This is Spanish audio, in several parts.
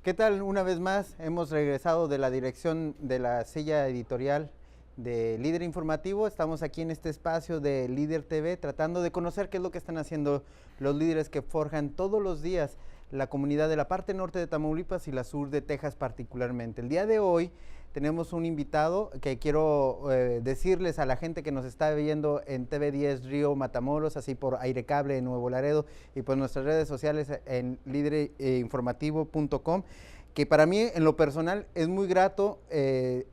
¿Qué tal? Una vez más hemos regresado de la dirección de la silla editorial de Líder Informativo. Estamos aquí en este espacio de Líder TV tratando de conocer qué es lo que están haciendo los líderes que forjan todos los días la comunidad de la parte norte de Tamaulipas y la sur de Texas particularmente. El día de hoy tenemos un invitado que quiero decirles a la gente que nos está viendo en TV10 Río Matamoros, así por Aire Cable en Nuevo Laredo y por nuestras redes sociales en liderinformativo.com, que para mí en lo personal es muy grato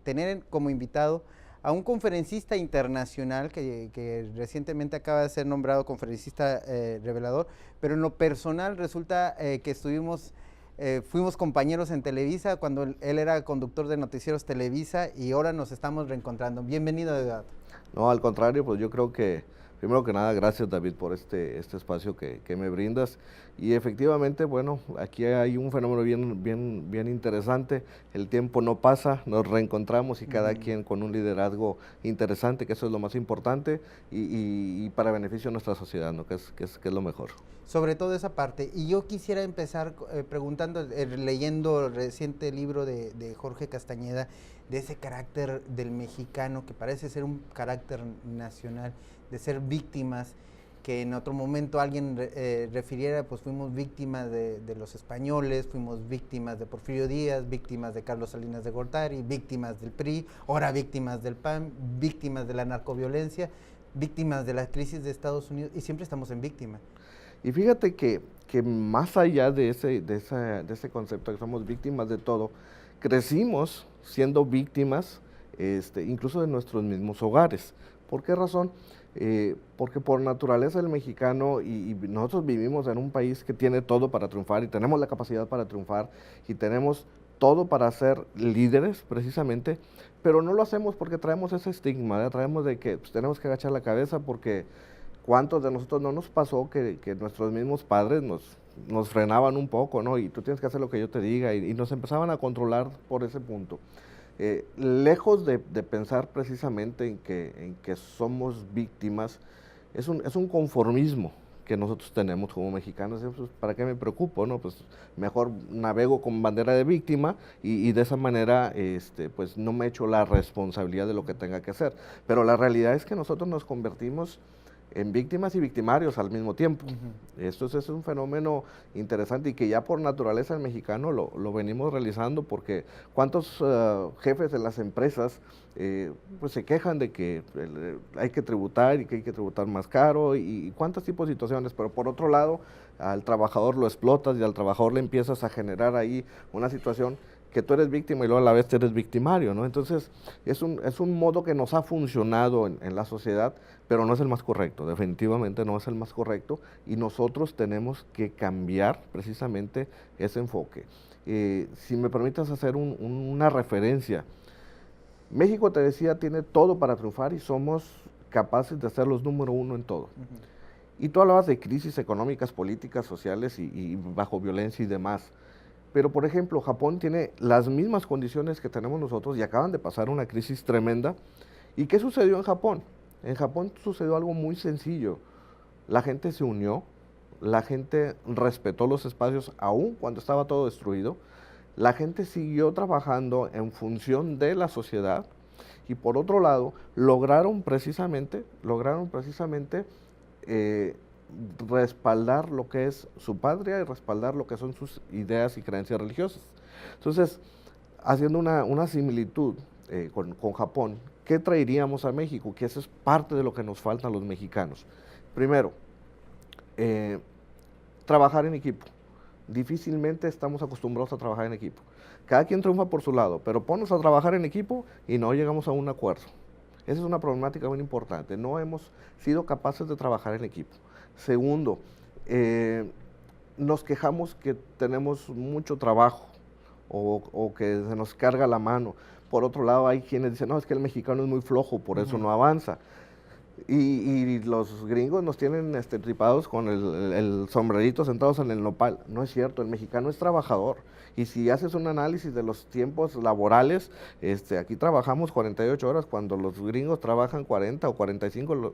tener como invitado a un conferencista internacional que recientemente acaba de ser nombrado conferencista revelador, pero en lo personal resulta que fuimos compañeros en Televisa cuando él era conductor de noticieros Televisa y ahora nos estamos reencontrando. Bienvenido, Eduardo. No, al contrario, pues yo creo que, primero que nada, gracias David por este espacio que me brindas. Y efectivamente, bueno, aquí hay un fenómeno bien interesante. El tiempo no pasa, nos reencontramos y cada quien con un liderazgo interesante, que eso es lo más importante, y para beneficio de nuestra sociedad, ¿no? que es lo mejor. Sobre todo esa parte. Y yo quisiera empezar preguntando, leyendo el reciente libro de Jorge Castañeda, de ese carácter del mexicano, que parece ser un carácter nacional, de ser víctimas, que en otro momento alguien refiriera, pues fuimos víctimas de los españoles, fuimos víctimas de Porfirio Díaz, víctimas de Carlos Salinas de Gortari, víctimas del PRI, ahora víctimas del PAN, víctimas de la narcoviolencia, víctimas de la crisis de Estados Unidos, y siempre estamos en víctima. Y fíjate que más allá de ese concepto de que somos víctimas de todo, crecimos siendo víctimas incluso de nuestros mismos hogares. ¿Por qué razón? Porque por naturaleza el mexicano, y nosotros vivimos en un país que tiene todo para triunfar y tenemos la capacidad para triunfar y tenemos todo para ser líderes precisamente, pero no lo hacemos porque traemos ese estigma, ¿verdad? Traemos de que pues, tenemos que agachar la cabeza porque ¿cuántos de nosotros no nos pasó que nuestros mismos padres nos frenaban un poco, ¿no? Y tú tienes que hacer lo que yo te diga, y nos empezaban a controlar por ese punto. Lejos de pensar precisamente en que somos víctimas, es un conformismo que nosotros tenemos como mexicanos. Pues, ¿para qué me preocupo, no? Pues mejor navego con bandera de víctima y de esa manera pues no me echo la responsabilidad de lo que tenga que hacer. Pero la realidad es que nosotros nos convertimos en víctimas y victimarios al mismo tiempo. Esto es un fenómeno interesante y que ya por naturaleza el mexicano lo venimos realizando, porque cuántos jefes de las empresas pues se quejan de que hay que tributar y que hay que tributar más caro y cuántos tipos de situaciones, pero por otro lado al trabajador lo explotas y al trabajador le empiezas a generar ahí una situación que tú eres víctima y luego a la vez eres victimario, ¿no? Entonces, es un modo que nos ha funcionado en la sociedad, pero no es el más correcto, definitivamente no es el más correcto, y nosotros tenemos que cambiar precisamente ese enfoque. Si me permites hacer una referencia, México, te decía, tiene todo para triunfar y somos capaces de ser los número uno en todo. Y tú hablabas de crisis económicas, políticas, sociales y bajo violencia y demás. Pero, por ejemplo, Japón tiene las mismas condiciones que tenemos nosotros y acaban de pasar una crisis tremenda. ¿Y qué sucedió en Japón? En Japón sucedió algo muy sencillo. La gente se unió, la gente respetó los espacios aún cuando estaba todo destruido, la gente siguió trabajando en función de la sociedad y, por otro lado, lograron precisamente respaldar lo que es su patria y respaldar lo que son sus ideas y creencias religiosas. Entonces, haciendo una similitud con Japón, ¿qué traeríamos a México? Que eso es parte de lo que nos falta a los mexicanos. Primero, trabajar en equipo. Difícilmente estamos acostumbrados a trabajar en equipo. Cada quien triunfa por su lado, pero ponnos a trabajar en equipo y no llegamos a un acuerdo. Esa es una problemática muy importante. No hemos sido capaces de trabajar en equipo. Segundo, nos quejamos que tenemos mucho trabajo o que se nos carga la mano. Por otro lado, hay quienes dicen, no, es que el mexicano es muy flojo, por eso no avanza. Y los gringos nos tienen tripados con el sombrerito sentados en el nopal. No es cierto, el mexicano es trabajador. Y si haces un análisis de los tiempos laborales, aquí trabajamos 48 horas cuando los gringos trabajan 40 o 45,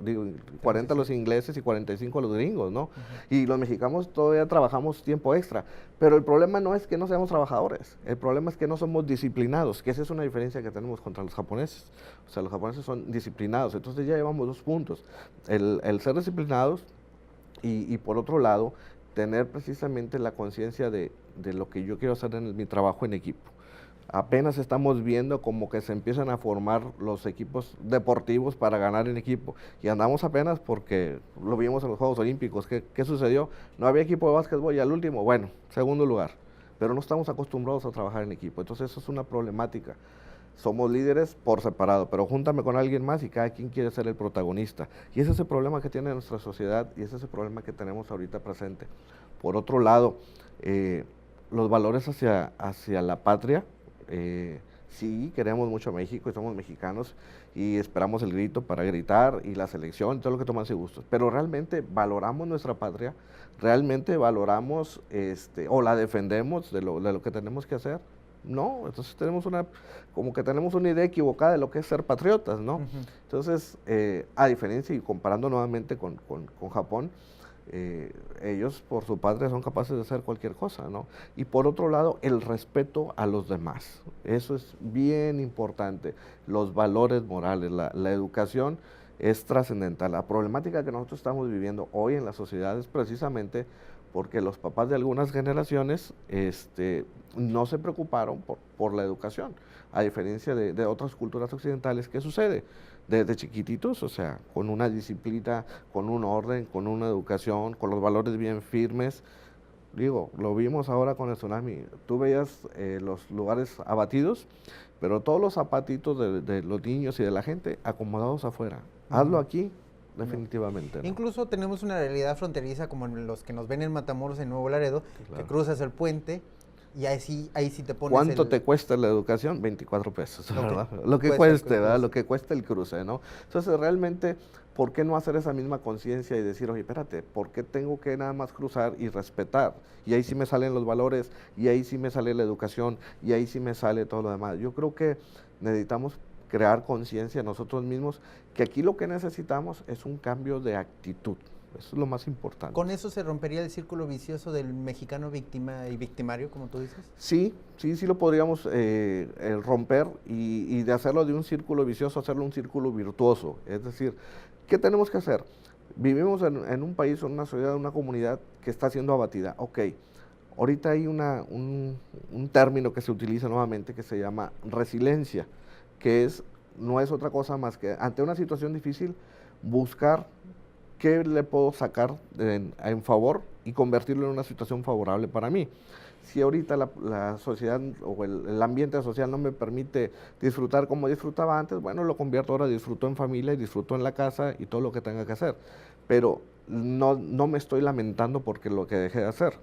40 los ingleses y 45 los gringos, ¿no? Y los mexicanos todavía trabajamos tiempo extra. Pero el problema no es que no seamos trabajadores, el problema es que no somos disciplinados, que esa es una diferencia que tenemos contra los japoneses. O sea, los japoneses son disciplinados, entonces ya llevamos 2 puntos. El ser disciplinados y por otro lado, tener precisamente la conciencia de lo que yo quiero hacer en mi trabajo en equipo. Apenas estamos viendo como que se empiezan a formar los equipos deportivos para ganar en equipo. Y andamos apenas porque lo vimos en los Juegos Olímpicos. ¿Qué sucedió? No había equipo de básquetbol y al último, bueno, segundo lugar. Pero no estamos acostumbrados a trabajar en equipo. Entonces eso es una problemática. Somos líderes por separado, pero júntame con alguien más y cada quien quiere ser el protagonista. Y ese es el problema que tiene nuestra sociedad y ese es el problema que tenemos ahorita presente. Por otro lado, los valores hacia la patria. Sí, queremos mucho a México y somos mexicanos y esperamos el grito para gritar y la selección, todo lo que toman gustos, pero realmente valoramos nuestra patria, realmente valoramos o la defendemos de lo que tenemos que hacer. No, entonces tenemos como que tenemos una idea equivocada de lo que es ser patriotas, ¿no? Entonces, a diferencia y comparando nuevamente con Japón, ellos por su patria son capaces de hacer cualquier cosa, ¿no? Y por otro lado, el respeto a los demás, eso es bien importante, los valores morales, la educación es trascendental. La problemática que nosotros estamos viviendo hoy en la sociedad es precisamente porque los papás de algunas generaciones no se preocuparon por la educación, a diferencia de otras culturas occidentales. ¿Qué sucede? Desde chiquititos, o sea, con una disciplina, con un orden, con una educación, con los valores bien firmes. Digo, lo vimos ahora con el tsunami. Tú veías los lugares abatidos, pero todos los zapatitos de los niños y de la gente acomodados afuera. Hazlo aquí, definitivamente. ¿No? Incluso tenemos una realidad fronteriza como los que nos ven en Matamoros, en Nuevo Laredo, claro, que cruzas el puente y ahí sí te pones. ¿Cuánto te cuesta la educación? 24 pesos, ¿verdad? Lo que cueste, ¿verdad? Lo que cuesta el cruce, ¿no? Entonces, realmente, ¿por qué no hacer esa misma conciencia y decir, oye, espérate, ¿por qué tengo que nada más cruzar y respetar? Y ahí sí me salen los valores, y ahí sí me sale la educación, y ahí sí me sale todo lo demás. Yo creo que necesitamos crear conciencia nosotros mismos, que aquí lo que necesitamos es un cambio de actitud. Eso es lo más importante. ¿Con eso se rompería el círculo vicioso del mexicano víctima y victimario, como tú dices? Sí lo podríamos romper y de hacerlo de un círculo vicioso, hacerlo un círculo virtuoso. Es decir, ¿qué tenemos que hacer? Vivimos en un país, en una sociedad, en una comunidad que está siendo abatida. Ok, ahorita hay un término que se utiliza nuevamente que se llama resiliencia, que no es otra cosa más que ante una situación difícil buscar qué le puedo sacar en favor y convertirlo en una situación favorable para mí. Si ahorita la sociedad o el ambiente social no me permite disfrutar como disfrutaba antes, bueno, lo convierto ahora, disfruto en familia y disfruto en la casa y todo lo que tenga que hacer. Pero no me estoy lamentando porque lo que dejé de hacer.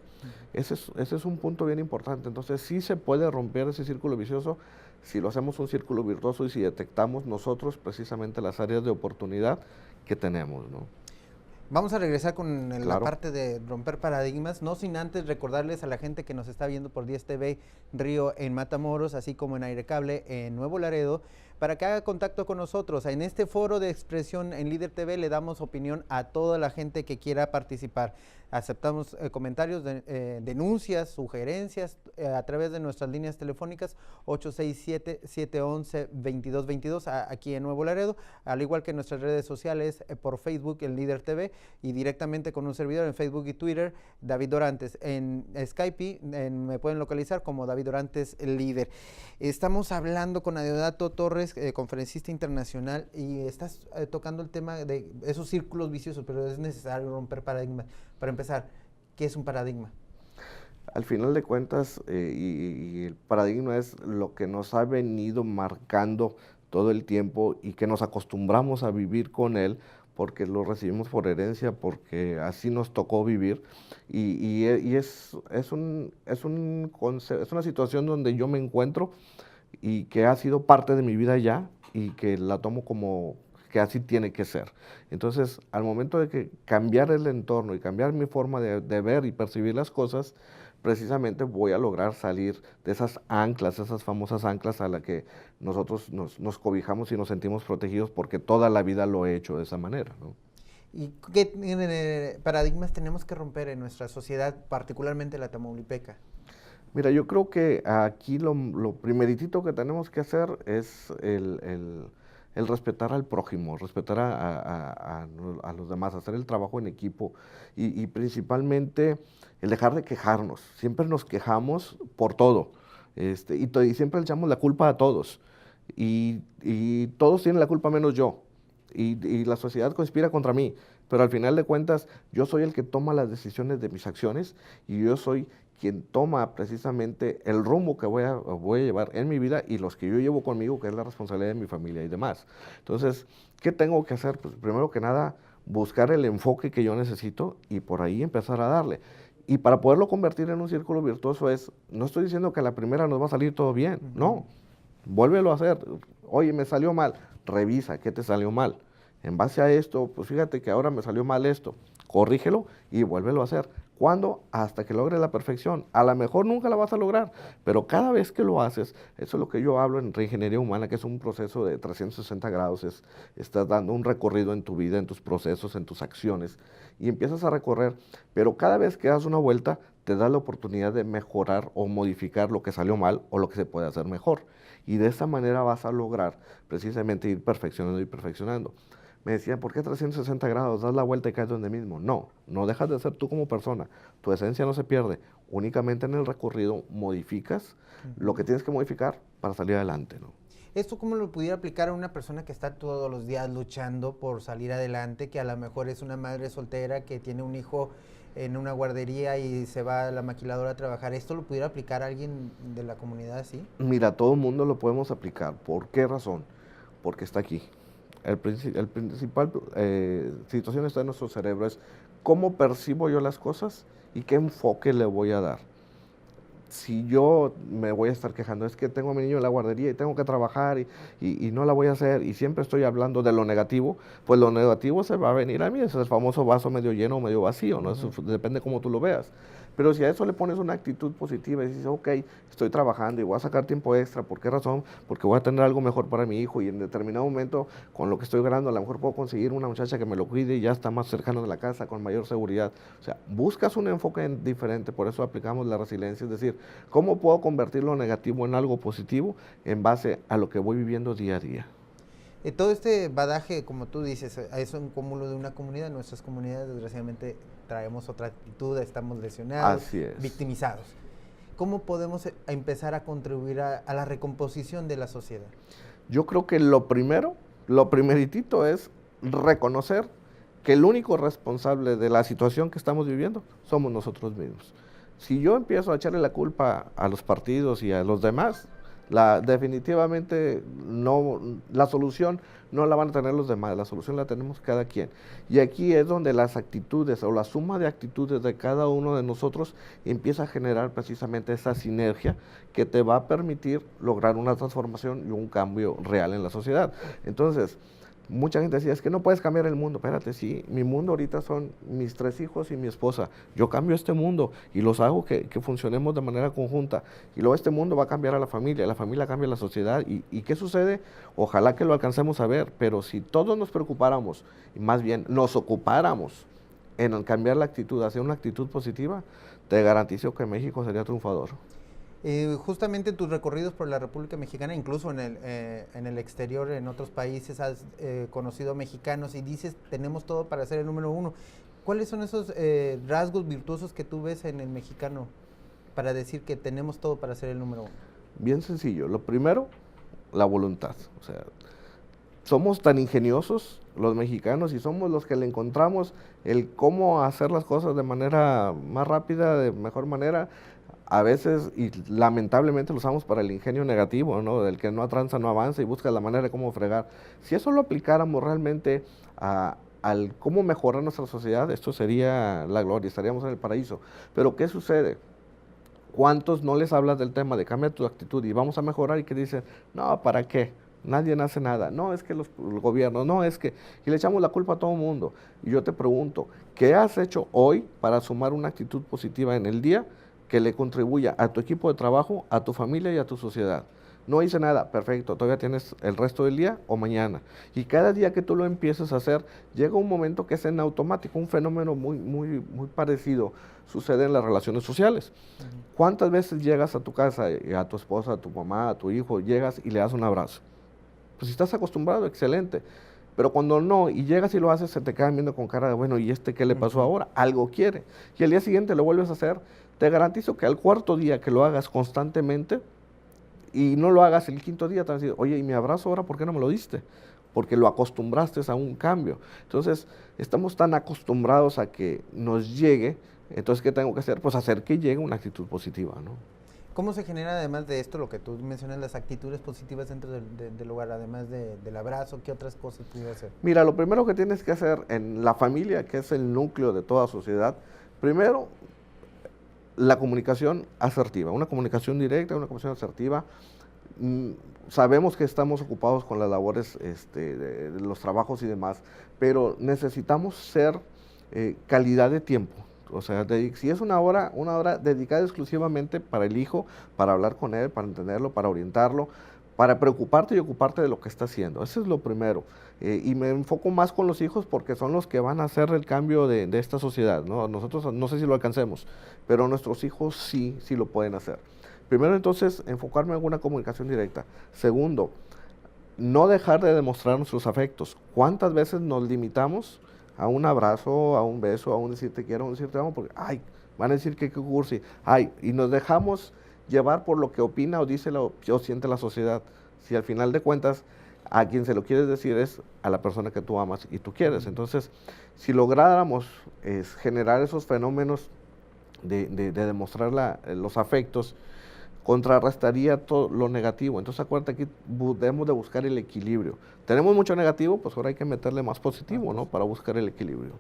Ese es un punto bien importante. Entonces sí se puede romper ese círculo vicioso si lo hacemos un círculo virtuoso y si detectamos nosotros precisamente las áreas de oportunidad que tenemos, ¿no? Vamos a regresar con la parte de romper paradigmas, no sin antes recordarles a la gente que nos está viendo por 10 TV Río en Matamoros, así como en Aire Cable en Nuevo Laredo, para que haga contacto con nosotros. En este foro de expresión en Líder TV le damos opinión a toda la gente que quiera participar. Aceptamos comentarios, denuncias, sugerencias a través de nuestras líneas telefónicas 867-711-2222 aquí en Nuevo Laredo, al igual que en nuestras redes sociales por Facebook en Líder TV y directamente con un servidor en Facebook y Twitter, David Dorantes. En Skype me pueden localizar como David Dorantes Líder. Estamos hablando con Adeodato Torres, conferencista internacional, y estás tocando el tema de esos círculos viciosos, pero es necesario romper paradigmas. Para empezar, ¿qué es un paradigma? Al final de cuentas, y el paradigma es lo que nos ha venido marcando todo el tiempo y que nos acostumbramos a vivir con él porque lo recibimos por herencia, porque así nos tocó vivir, y es una situación donde yo me encuentro y que ha sido parte de mi vida ya y que la tomo como que así tiene que ser. Entonces, al momento de que cambiar el entorno y cambiar mi forma de ver y percibir las cosas, precisamente voy a lograr salir de esas anclas, esas famosas anclas a las que nosotros nos cobijamos y nos sentimos protegidos porque toda la vida lo he hecho de esa manera, ¿no? ¿Y qué paradigmas tenemos que romper en nuestra sociedad, particularmente la tamaulipeca? Mira, yo creo que aquí lo primeritito que tenemos que hacer es el respetar al prójimo, respetar a los demás, hacer el trabajo en equipo y principalmente el dejar de quejarnos. Siempre nos quejamos por todo, y siempre le echamos la culpa a todos y todos tienen la culpa menos yo y la sociedad conspira contra mí, pero al final de cuentas yo soy el que toma las decisiones de mis acciones y yo soy quien toma precisamente el rumbo que voy a llevar en mi vida y los que yo llevo conmigo, que es la responsabilidad de mi familia y demás. Entonces, ¿qué tengo que hacer? Pues primero que nada, buscar el enfoque que yo necesito y por ahí empezar a darle. Y para poderlo convertir en un círculo virtuoso no estoy diciendo que a la primera nos va a salir todo bien, no, vuélvelo a hacer. Oye, me salió mal, revisa qué te salió mal. En base a esto, pues fíjate que ahora me salió mal esto, corrígelo y vuélvelo a hacer. ¿Cuándo? Hasta que logres la perfección. A lo mejor nunca la vas a lograr, pero cada vez que lo haces, eso es lo que yo hablo en reingeniería humana, que es un proceso de 360 grados, estás dando un recorrido en tu vida, en tus procesos, en tus acciones, y empiezas a recorrer, pero cada vez que das una vuelta, te da la oportunidad de mejorar o modificar lo que salió mal o lo que se puede hacer mejor. Y de esta manera vas a lograr precisamente ir perfeccionando y perfeccionando. Me decían, ¿por qué 360 grados? Das la vuelta y caes donde mismo. No, no dejas de ser tú como persona. Tu esencia no se pierde. Únicamente en el recorrido modificas lo que tienes que modificar para salir adelante, ¿no? ¿Esto cómo lo pudiera aplicar a una persona que está todos los días luchando por salir adelante, que a lo mejor es una madre soltera, que tiene un hijo en una guardería y se va a la maquiladora a trabajar? ¿Esto lo pudiera aplicar a alguien de la comunidad así? Mira, todo el mundo lo podemos aplicar. ¿Por qué razón? Porque está aquí. El principal situación está en nuestro cerebro, es cómo percibo yo las cosas y qué enfoque le voy a dar. Si yo me voy a estar quejando, es que tengo a mi niño en la guardería y tengo que trabajar y no la voy a hacer y siempre estoy hablando de lo negativo, pues lo negativo se va a venir a mí, es el famoso vaso medio lleno o medio vacío, ¿no? Eso depende cómo tú lo veas. Pero si a eso le pones una actitud positiva y dices, ok, estoy trabajando y voy a sacar tiempo extra, ¿por qué razón? Porque voy a tener algo mejor para mi hijo y en determinado momento, con lo que estoy ganando, a lo mejor puedo conseguir una muchacha que me lo cuide y ya está más cercano de la casa, con mayor seguridad. O sea, buscas un enfoque diferente, por eso aplicamos la resiliencia, es decir, ¿cómo puedo convertir lo negativo en algo positivo en base a lo que voy viviendo día a día? Todo este badaje, como tú dices, es un cúmulo de una comunidad. Nuestras comunidades, desgraciadamente, traemos otra actitud, estamos lesionados, victimizados. ¿Cómo podemos empezar a contribuir a la recomposición de la sociedad? Yo creo que lo primeritito es reconocer que el único responsable de la situación que estamos viviendo somos nosotros mismos. Si yo empiezo a echarle la culpa a los partidos y a los demás, definitivamente no, la solución no la van a tener los demás, la solución la tenemos cada quien. Y aquí es donde las actitudes o la suma de actitudes de cada uno de nosotros empieza a generar precisamente esa sinergia que te va a permitir lograr una transformación y un cambio real en la sociedad. Entonces, mucha gente decía, es que no puedes cambiar el mundo. Espérate, sí, mi mundo ahorita son mis 3 hijos y mi esposa. Yo cambio este mundo y los hago que funcionemos de manera conjunta. Y luego este mundo va a cambiar a la familia cambia a la sociedad. ¿Y qué sucede? Ojalá que lo alcancemos a ver, pero si todos nos preocupáramos, y más bien nos ocupáramos en cambiar la actitud hacia una actitud positiva, te garantizo que México sería triunfador. Justamente en tus recorridos por la República Mexicana, incluso en el exterior, en otros países, has conocido mexicanos y dices, tenemos todo para ser el número 1. ¿Cuáles son esos rasgos virtuosos que tú ves en el mexicano para decir que tenemos todo para ser el número 1? Bien sencillo. Lo primero, la voluntad. O sea, somos tan ingeniosos los mexicanos y somos los que le encontramos el cómo hacer las cosas de manera más rápida, de mejor manera. A veces, y lamentablemente lo usamos para el ingenio negativo, ¿no? Del que no atranza, no avanza y busca la manera de cómo fregar. Si eso lo aplicáramos realmente al cómo mejorar nuestra sociedad, esto sería la gloria, estaríamos en el paraíso. Pero ¿qué sucede? ¿Cuántos no les hablas del tema de cambia tu actitud y vamos a mejorar y que dicen, no, ¿para qué? Nadie hace nada. No, es que el gobierno, no, es que... Y le echamos la culpa a todo el mundo. Y yo te pregunto, ¿qué has hecho hoy para sumar una actitud positiva en el día que le contribuya a tu equipo de trabajo, a tu familia y a tu sociedad? no hice nada, perfecto, todavía tienes el resto del día o mañana. Y cada día que tú lo empieces a hacer, llega un momento que es en automático, un fenómeno muy parecido sucede en las relaciones sociales. ¿Cuántas veces llegas a tu casa, a tu esposa, a tu mamá, a tu hijo, llegas y le das un abrazo? Pues si estás acostumbrado, excelente. Pero cuando no, y llegas y lo haces, se te quedan viendo con cara de, bueno, ¿y este qué le pasó ahora? Algo quiere. Y al día siguiente lo vuelves a hacer. Te garantizo que al cuarto día que lo hagas constantemente, y no lo hagas el quinto día, te vas a decir, oye, ¿y mi abrazo ahora por qué no me lo diste? Porque lo acostumbraste a un cambio. Entonces, estamos tan acostumbrados a que nos llegue, entonces, ¿qué tengo que hacer? Pues hacer que llegue una actitud positiva, ¿no? ¿Cómo se genera, además de esto, lo que tú mencionas, las actitudes positivas dentro del hogar, además del abrazo? ¿Qué otras cosas pudiera hacer? Mira, lo primero que tienes que hacer en la familia, que es el núcleo de toda sociedad, primero, la comunicación asertiva, una comunicación directa, una comunicación asertiva. Sabemos que estamos ocupados con las labores de los trabajos y demás, pero necesitamos ser calidad de tiempo. O sea, si es una hora dedicada exclusivamente para el hijo, para hablar con él, para entenderlo, para orientarlo, para preocuparte y ocuparte de lo que está haciendo. Eso es lo primero. Y me enfoco más con los hijos porque son los que van a hacer el cambio de esta sociedad, ¿no? Nosotros no sé si lo alcancemos, pero nuestros hijos sí lo pueden hacer. Primero, entonces, enfocarme en una comunicación directa. Segundo, no dejar de demostrar nuestros afectos. ¿Cuántas veces nos limitamos a un abrazo, a un beso, a un decir te quiero, a un decir te amo? Porque, ay, van a decir que qué cursi. Ay, y nos dejamos llevar por lo que opina o dice o siente la sociedad. Si al final de cuentas, a quien se lo quieres decir es a la persona que tú amas y tú quieres. Entonces, si lográramos generar esos fenómenos de demostrar los afectos, contrarrestaría todo lo negativo. Entonces acuérdate que debemos de buscar el equilibrio. Tenemos mucho negativo, pues ahora hay que meterle más positivo, ¿no? Para buscar el equilibrio.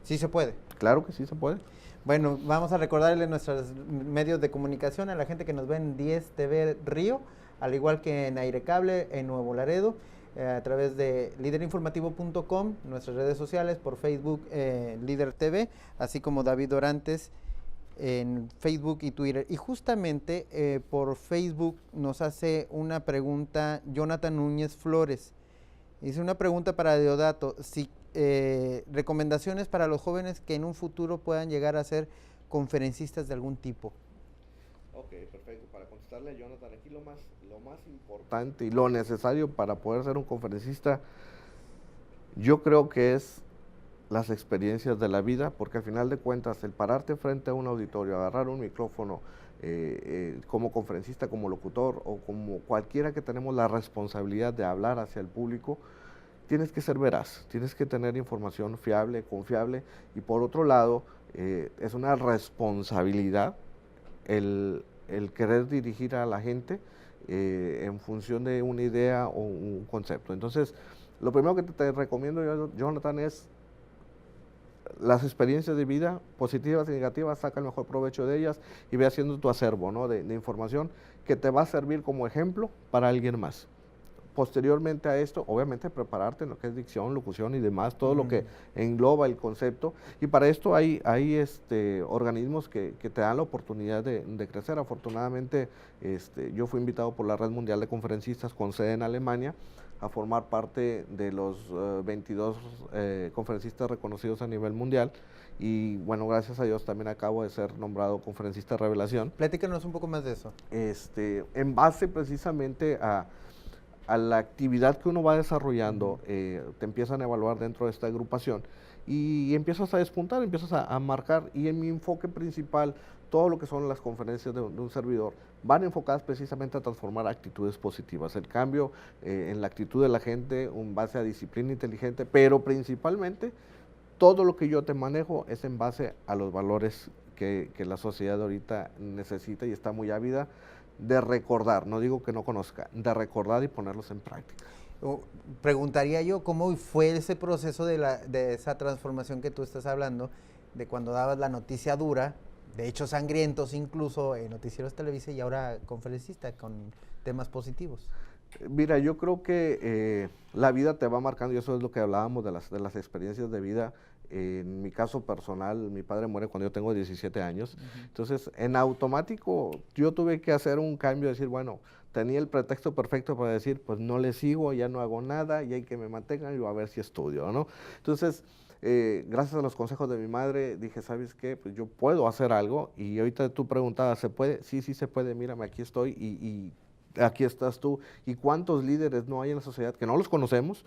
Sí se puede. Claro que sí se puede. Bueno, vamos a recordarle nuestros medios de comunicación a la gente que nos ve en 10 TV Río, al igual que en Aire Cable, en Nuevo Laredo, a través de liderinformativo.com, nuestras redes sociales, por Facebook, Líder TV, así como David Dorantes en Facebook y Twitter. Y justamente por Facebook nos hace una pregunta Jonathan Núñez Flores. Dice una pregunta para Deodato, si recomendaciones para los jóvenes que en un futuro puedan llegar a ser conferencistas de algún tipo. Ok, perfecto. Para contestarle a Jonathan, aquí lo más importante y lo necesario para poder ser un conferencista, yo creo que es las experiencias de la vida, porque al final de cuentas el pararte frente a un auditorio, agarrar un micrófono como conferencista, como locutor o como cualquiera que tenemos la responsabilidad de hablar hacia el público, tienes que ser veraz, tienes que tener información fiable, confiable, y por otro lado es una responsabilidad el querer dirigir a la gente en función de una idea o un concepto. Entonces, lo primero que te recomiendo, Jonathan, es las experiencias de vida, positivas y negativas, saca el mejor provecho de ellas y ve haciendo tu acervo, ¿no? de información que te va a servir como ejemplo para alguien más. Posteriormente a esto, obviamente prepararte en lo que es dicción, locución y demás, todo lo que engloba el concepto, y para esto hay organismos que te dan la oportunidad de crecer. Afortunadamente, yo fui invitado por la Red Mundial de Conferencistas con sede en Alemania a formar parte de los 22 conferencistas reconocidos a nivel mundial, y bueno, gracias a Dios también acabo de ser nombrado conferencista revelación. Platícanos un poco más de eso. En base precisamente a la actividad que uno va desarrollando, te empiezan a evaluar dentro de esta agrupación y empiezas a despuntar, empiezas a marcar, y en mi enfoque principal, todo lo que son las conferencias de un servidor van enfocadas precisamente a transformar actitudes positivas, el cambio en la actitud de la gente en base a disciplina inteligente, pero principalmente todo lo que yo te manejo es en base a los valores que la sociedad ahorita necesita y está muy ávida de recordar, no digo que no conozca, de recordar y ponerlos en práctica. Preguntaría yo, ¿cómo fue ese proceso de esa transformación que tú estás hablando, de cuando dabas la noticia dura, de hechos sangrientos incluso en noticieros Televisa, y ahora conferencista con temas positivos? Mira, yo creo que la vida te va marcando, y eso es lo que hablábamos de las experiencias de vida. En mi caso personal, mi padre muere cuando yo tengo 17 años, entonces en automático yo tuve que hacer un cambio, decir, bueno, tenía el pretexto perfecto para decir, pues no le sigo, ya no hago nada, y hay que me mantengan y a ver si estudio, ¿no? Entonces, gracias a los consejos de mi madre, dije, ¿sabes qué? Pues yo puedo hacer algo, y ahorita tú preguntabas, ¿se puede? Sí, sí se puede, mírame, aquí estoy, y aquí estás tú. ¿Y cuántos líderes no hay en la sociedad que no los conocemos,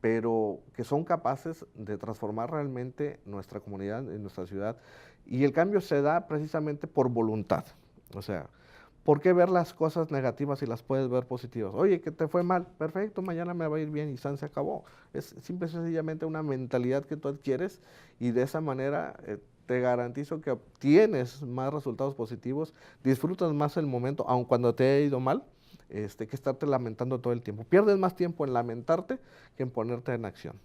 pero que son capaces de transformar realmente nuestra comunidad, en nuestra ciudad? Y el cambio se da precisamente por voluntad. O sea, ¿por qué ver las cosas negativas si las puedes ver positivas? Oye, que te fue mal, perfecto, mañana me va a ir bien y se acabó. Es simple y sencillamente una mentalidad que tú adquieres y de esa manera te garantizo que obtienes más resultados positivos, disfrutas más el momento, aun cuando te haya ido mal, que estarte lamentando todo el tiempo. Pierdes más tiempo en lamentarte que en ponerte en acción.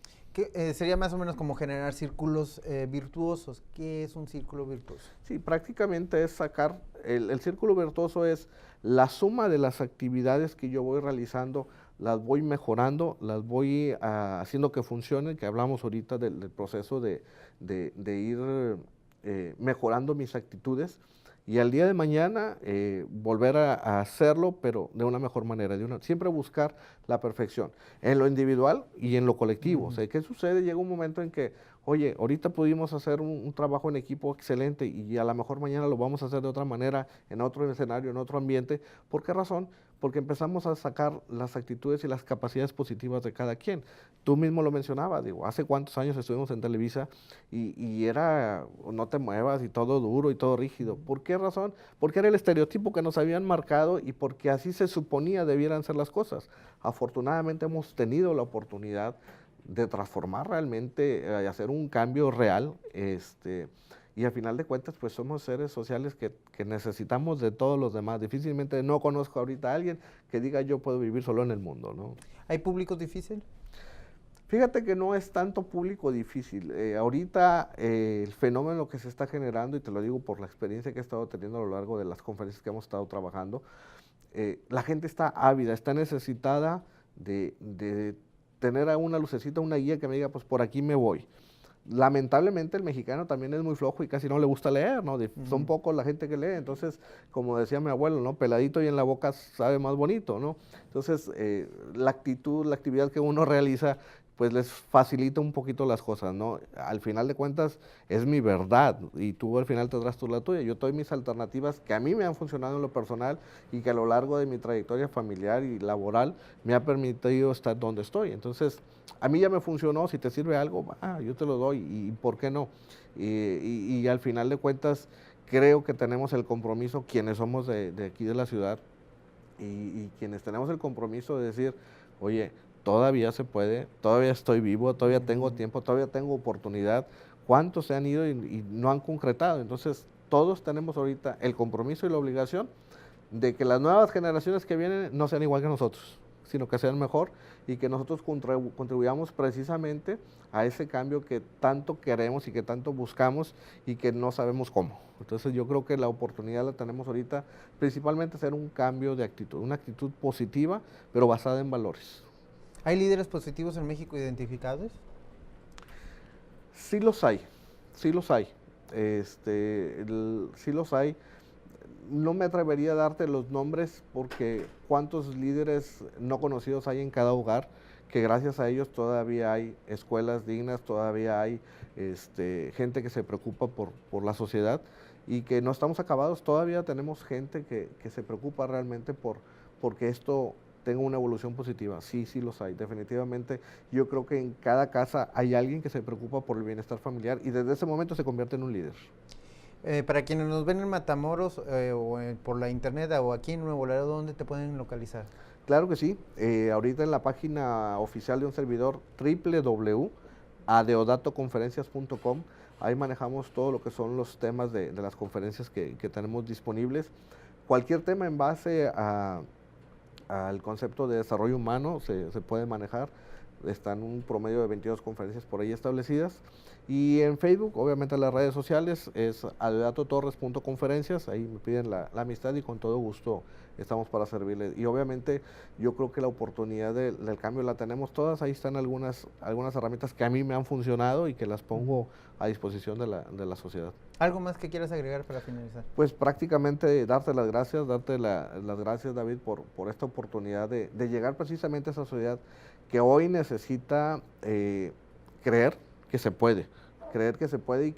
Sería más o menos como generar círculos virtuosos. ¿Qué es un círculo virtuoso? Sí, prácticamente es sacar, el círculo virtuoso es la suma de las actividades que yo voy realizando, las voy mejorando, las voy haciendo que funcionen, que hablamos ahorita del proceso de ir mejorando mis actitudes y al día de mañana volver a hacerlo, pero de una mejor manera, siempre buscar la perfección, en lo individual y en lo colectivo. O sea, ¿qué sucede? Llega un momento en que, oye, ahorita pudimos hacer un trabajo en equipo excelente y a lo mejor mañana lo vamos a hacer de otra manera, en otro escenario, en otro ambiente. ¿Por qué razón? Porque empezamos a sacar las actitudes y las capacidades positivas de cada quien. Tú mismo lo mencionabas, digo, hace cuántos años estuvimos en Televisa y era, no te muevas y todo duro y todo rígido. ¿Por qué razón? Porque era el estereotipo que nos habían marcado y porque así se suponía debieran ser las cosas. Afortunadamente hemos tenido la oportunidad de transformar realmente, hacer un cambio real, y al final de cuentas, pues somos seres sociales que necesitamos de todos los demás. Difícilmente no conozco ahorita a alguien que diga yo puedo vivir solo en el mundo, ¿no? ¿Hay público difícil? Fíjate que no es tanto público difícil. Ahorita el fenómeno que se está generando, y te lo digo por la experiencia que he estado teniendo a lo largo de las conferencias que hemos estado trabajando, la gente está ávida, está necesitada de tener a una lucecita, una guía que me diga, pues por aquí me voy. Lamentablemente el mexicano también es muy flojo y casi no le gusta leer, ¿no? Son pocos la gente que lee, entonces, como decía mi abuelo, ¿no? Peladito y en la boca sabe más bonito, ¿no? Entonces, la actitud, la actividad que uno realiza, pues les facilita un poquito las cosas, ¿no? Al final de cuentas, es mi verdad y tú al final tendrás tú la tuya. Yo doy mis alternativas que a mí me han funcionado en lo personal y que a lo largo de mi trayectoria familiar y laboral me ha permitido estar donde estoy. Entonces, a mí ya me funcionó, si te sirve algo, yo te lo doy, y ¿por qué no? Y al final de cuentas, creo que tenemos el compromiso, quienes somos de aquí de la ciudad, y quienes tenemos el compromiso de decir, oye, todavía se puede, todavía estoy vivo, todavía tengo tiempo, todavía tengo oportunidad. ¿Cuántos se han ido y no han concretado? Entonces, todos tenemos ahorita el compromiso y la obligación de que las nuevas generaciones que vienen no sean igual que nosotros, sino que sean mejor y que nosotros contribuyamos precisamente a ese cambio que tanto queremos y que tanto buscamos y que no sabemos cómo. Entonces yo creo que la oportunidad la tenemos ahorita, principalmente hacer un cambio de actitud, una actitud positiva, pero basada en valores. ¿Hay líderes positivos en México identificados? Sí los hay, sí los hay, sí los hay. No me atrevería a darte los nombres porque cuántos líderes no conocidos hay en cada hogar, que gracias a ellos todavía hay escuelas dignas, todavía hay gente que se preocupa por la sociedad y que no estamos acabados, todavía tenemos gente que se preocupa realmente porque esto tenga una evolución positiva. Sí, sí los hay, definitivamente. Yo creo que en cada casa hay alguien que se preocupa por el bienestar familiar y desde ese momento se convierte en un líder. Para quienes nos ven en Matamoros o por la internet o aquí en Nuevo Laredo, ¿dónde te pueden localizar? Claro que sí. Ahorita en la página oficial de un servidor, www.adeodatoconferencias.com, ahí manejamos todo lo que son los temas de las conferencias que tenemos disponibles. Cualquier tema en base al concepto de desarrollo humano se puede manejar. están un promedio de 22 conferencias por ahí establecidas. Y en Facebook, obviamente las redes sociales, es adeodato.torres.conferencias, ahí me piden la amistad y con todo gusto estamos para servirles. Y obviamente yo creo que la oportunidad del cambio la tenemos todas, ahí están algunas herramientas que a mí me han funcionado y que las pongo a disposición de la sociedad. ¿Algo más que quieras agregar para finalizar? Pues prácticamente darte las gracias, las gracias, David, por esta oportunidad de llegar precisamente a esa sociedad que hoy necesita creer que se puede y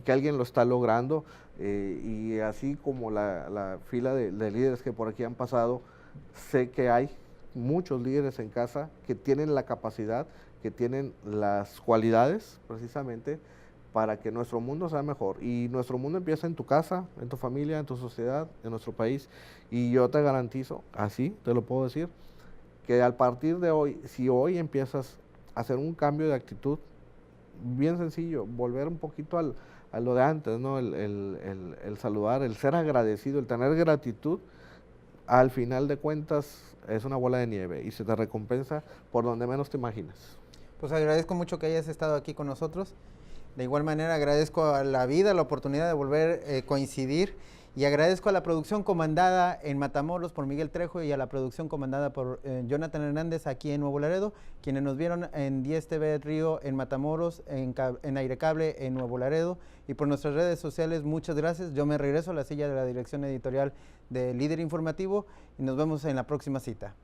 que alguien lo está logrando, y así como la fila de líderes que por aquí han pasado, sé que hay muchos líderes en casa que tienen la capacidad, que tienen las cualidades precisamente para que nuestro mundo sea mejor. Y nuestro mundo empieza en tu casa, en tu familia, en tu sociedad, en nuestro país. Y yo te garantizo, así te lo puedo decir, que al partir de hoy, si hoy empiezas a hacer un cambio de actitud, bien sencillo, volver un poquito a lo de antes, ¿no? El saludar, el ser agradecido, el tener gratitud, al final de cuentas es una bola de nieve y se te recompensa por donde menos te imaginas. Pues agradezco mucho que hayas estado aquí con nosotros. De igual manera agradezco a la vida la oportunidad de volver a coincidir, y agradezco a la producción comandada en Matamoros por Miguel Trejo y a la producción comandada por Jonathan Hernández aquí en Nuevo Laredo, quienes nos vieron en 10 TV Río en Matamoros, en Aire Cable en Nuevo Laredo, y por nuestras redes sociales. Muchas gracias. Yo me regreso a la silla de la dirección editorial de Líder Informativo y nos vemos en la próxima cita.